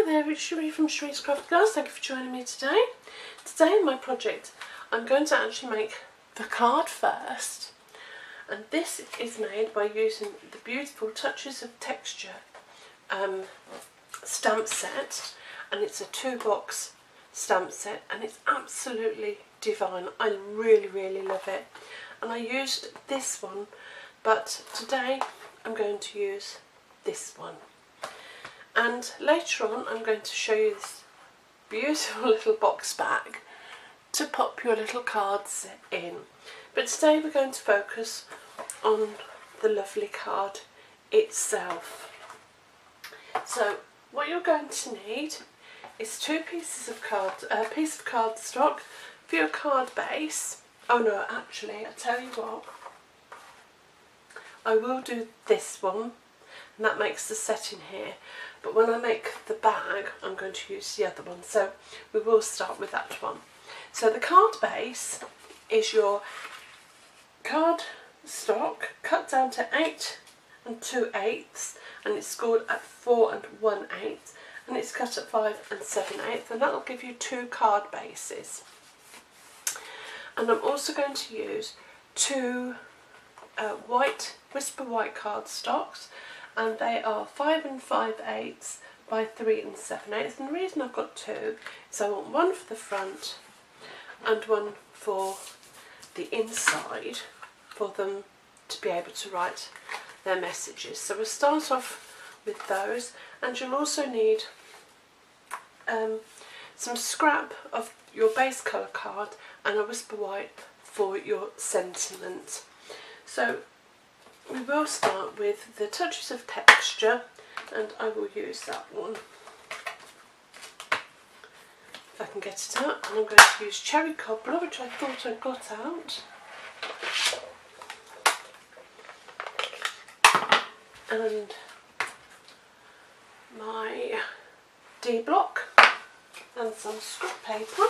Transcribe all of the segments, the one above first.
there, it's Cherie from Cherie's Craft Girls. Thank you for joining me today. Today in my project I'm going to actually make the card first, and this is made by using the beautiful Touches of Texture stamp set, and it's a 2-box stamp set and it's absolutely divine. I really love it, and I used this one, but today I'm going to use this one. And later on I'm going to show you this beautiful little box bag to pop your little cards in. But today we're going to focus on the lovely card itself. So what you're going to need is 2 pieces of card, a piece of cardstock for your card base. Oh no, actually, I tell you what, I will do this one, and that makes the set in here. But when I make the bag, I'm going to use the other one. So we will start with that one. So the card base is your card stock cut down to 8 2/8, and it's scored at 4 1/8, and it's cut at 5 7/8, and that will give you 2 card bases. And I'm also going to use 2 Whisper White cardstocks, and they are 5 5/8 by 3 7/8. And the reason I've got 2 is I want one for the front and one for the inside, for them to be able to write their messages. So we'll start off with those, and you'll also need some scrap of your base colour card and a Whisper White for your sentiment. So we will start with the Touches of Texture, and I will use that one. If I can get it out, and I'm going to use Cherry Cobbler, which I thought I got out. And my D-block and some scrap paper.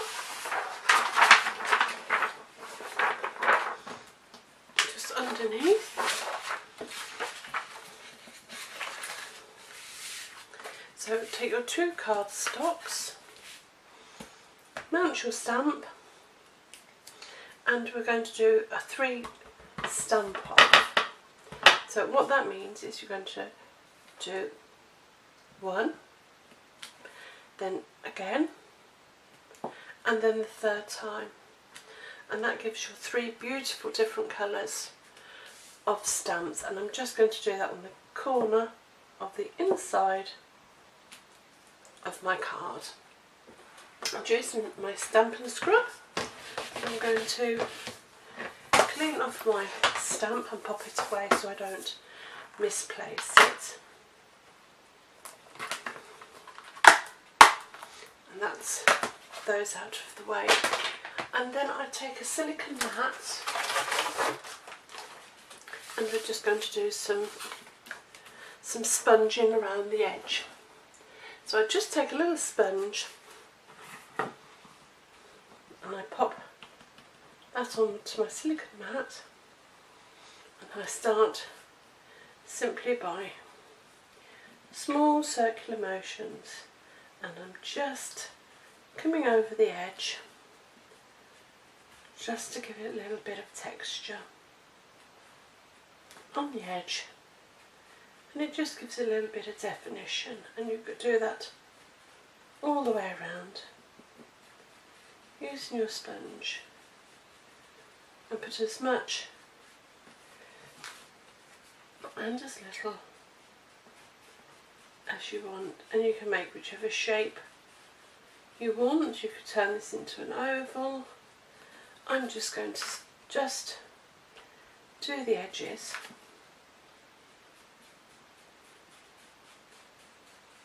Just underneath. So take your 2 cardstocks, mount your stamp, and we're going to do a 3 stamp off. So what that means is you're going to do 1, then again, and then the 3rd time, and that gives you 3 beautiful different colours of stamps. And I'm just going to do that on the corner of the inside of my card. I'm using my Stampin' Scrub. I'm going to clean off my stamp and pop it away so I don't misplace it. And that's those out of the way. And then I take a silicone mat, and we're just going to do some sponging around the edge. So I just take a little sponge and I pop that onto my silicone mat, and I start simply by small circular motions, and I'm just coming over the edge just to give it a little bit of texture on the edge, and it just gives a little bit of definition. And you could do that all the way around using your sponge, and put as much and as little as you want, and you can make whichever shape you want. You could turn this into an oval. I'm just going to just do the edges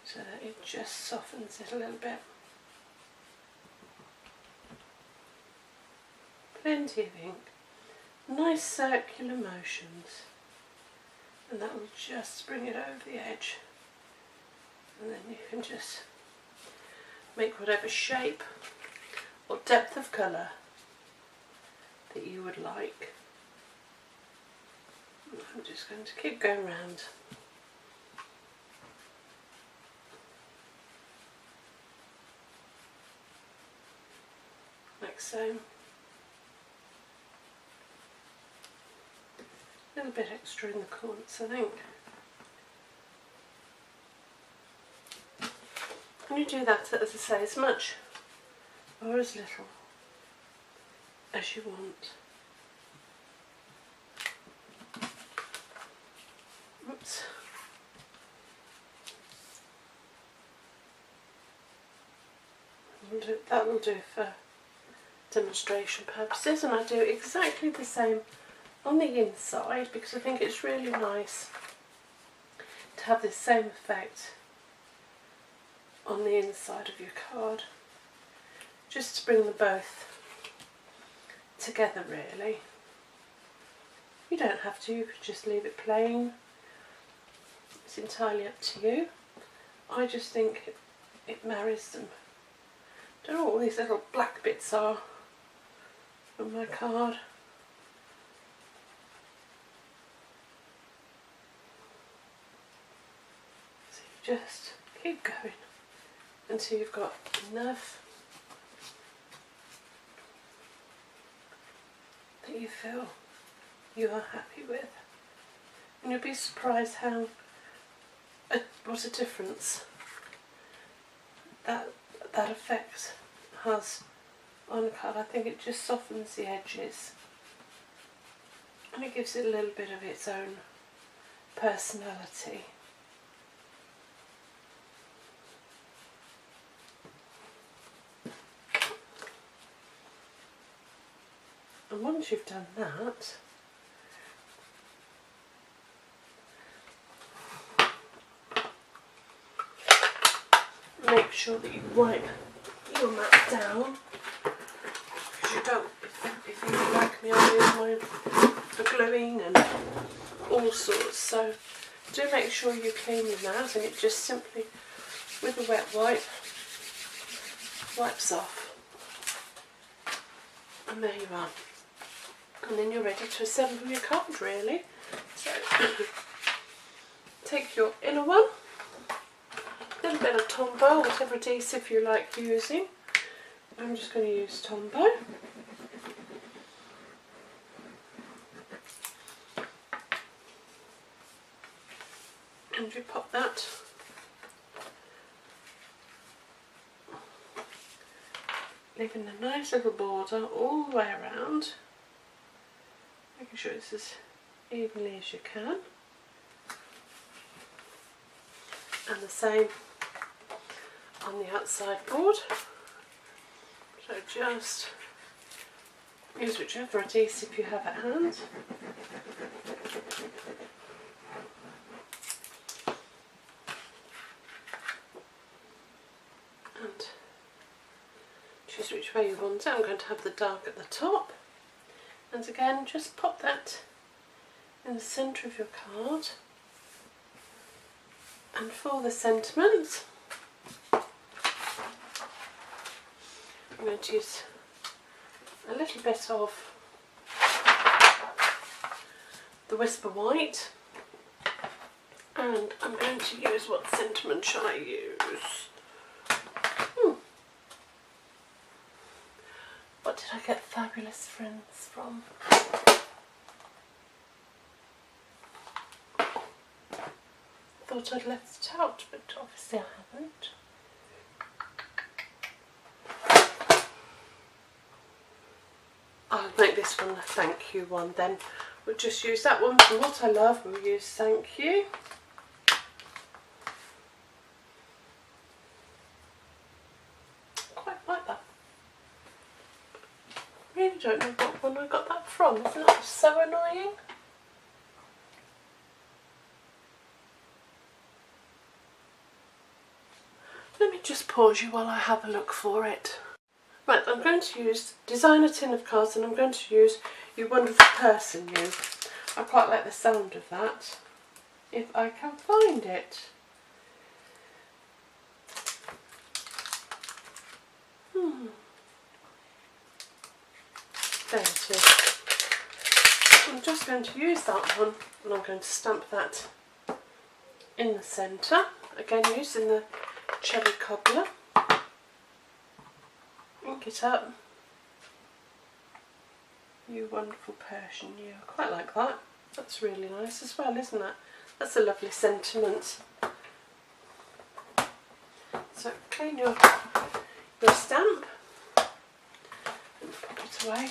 so that it just softens it a little bit. Plenty of ink, nice circular motions, and that will just bring it over the edge, and then you can just make whatever shape or depth of colour that you would like. I'm just going to keep going round. so. A little bit extra in the corners, I think. And you do that, as I say, as much or as little as you want. Oops. That will do for demonstration purposes, and I do exactly the same on the inside because I think it's really nice to have this same effect on the inside of your card, just to bring them both together really. You don't have to, you could just leave it plain, it's entirely up to you. I just think it marries them. Don't know what all these little black bits are on my card. So you just keep going until you've got enough that you feel you are happy with. And you'll be surprised how what a difference that effect has on a card. I think it just softens the edges and it gives it a little bit of its own personality. And once you've done that, make sure that you wipe your mat down, because you don't, if you like me, I use mine for gluing and all sorts, so do make sure you clean your mat, and it just simply, with a wet wipe, wipes off. And there you are. And then you're ready to assemble your card really. So take your inner one, a little bit of Tombow, whatever adhesive you like using. I'm just going to use Tombow. And you pop that leaving a nice little border all the way around, making sure it's as evenly as you can. And the same on the outside board. So just use whichever adhesive you have at hand. And choose which way you want it. I'm going to have the dark at the top. And again, just pop that in the centre of your card. And for the sentiment, I'm going to use a little bit of the Whisper White, and I'm going to use, what sentiment shall I use? What did I get Fabulous Friends from? Thought I'd left it out, but obviously I haven't. I'll make this one a thank you one then. We'll just use that one for What I Love. We'll use Thank You. Quite like that. Really don't know what one I got that from. Isn't that so annoying? Let me just pause you while I have a look for it. Right, I'm going to use Designer Tin of Cards, and I'm going to use You Wonderful Person You. I quite like the sound of that, if I can find it. There it is. I'm just going to use that one, and I'm going to stamp that in the centre. Again, using the Cherry Cobbler. Ink it up You wonderful Persian you. I quite like that. That's really nice as well, isn't it? That's a lovely sentiment. So clean your stamp and pop it away.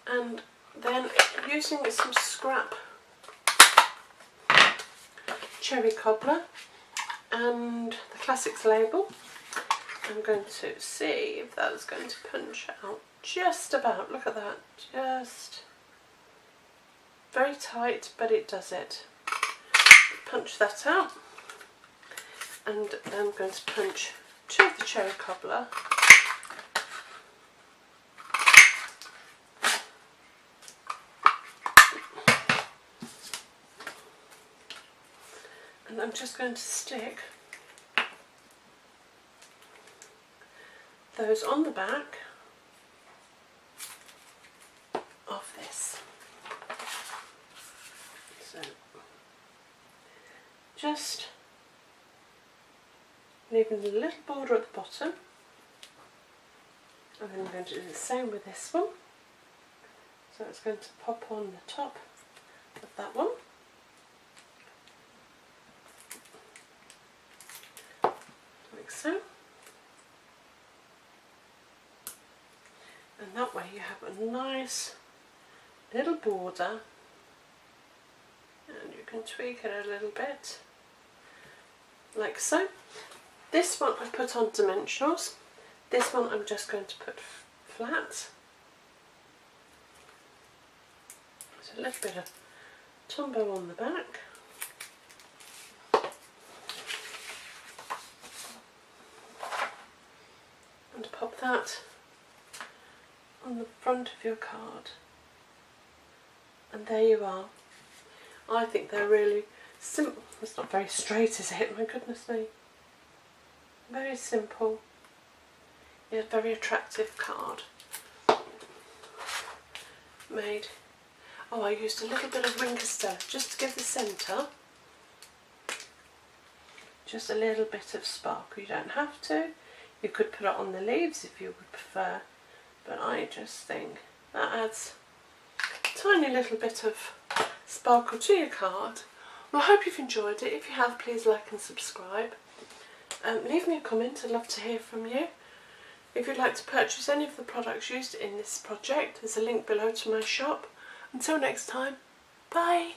And then using some scrap cherry cobbler and the Classics label, I'm going to see if that is going to punch out just about. Look at that, just very tight, but it does it. Punch that out, and I'm going to punch two of the cherry cobbler. And I'm just going to stick those on the back of this. So just leaving a little border at the bottom, and then I'm going to do the same with this one. So it's going to pop on the top of that one. Like so. And that way you have a nice little border, and you can tweak it a little bit, like so. This one I put on dimensionals, this one I'm just going to put flat. So a little bit of Tombow on the back. And pop that on the front of your card, and there you are. I think they're really simple. It's not very straight, is it? My goodness me. Very simple, yet very attractive card. Made. Oh, I used a little bit of Wink of Stella just to give the centre just a little bit of sparkle. You don't have to. You could put it on the leaves if you would prefer. But I just think that adds a tiny little bit of sparkle to your card. Well, I hope you've enjoyed it. If you have, please like and subscribe. Leave me a comment, I'd love to hear from you. If you'd like to purchase any of the products used in this project, there's a link below to my shop. Until next time, bye!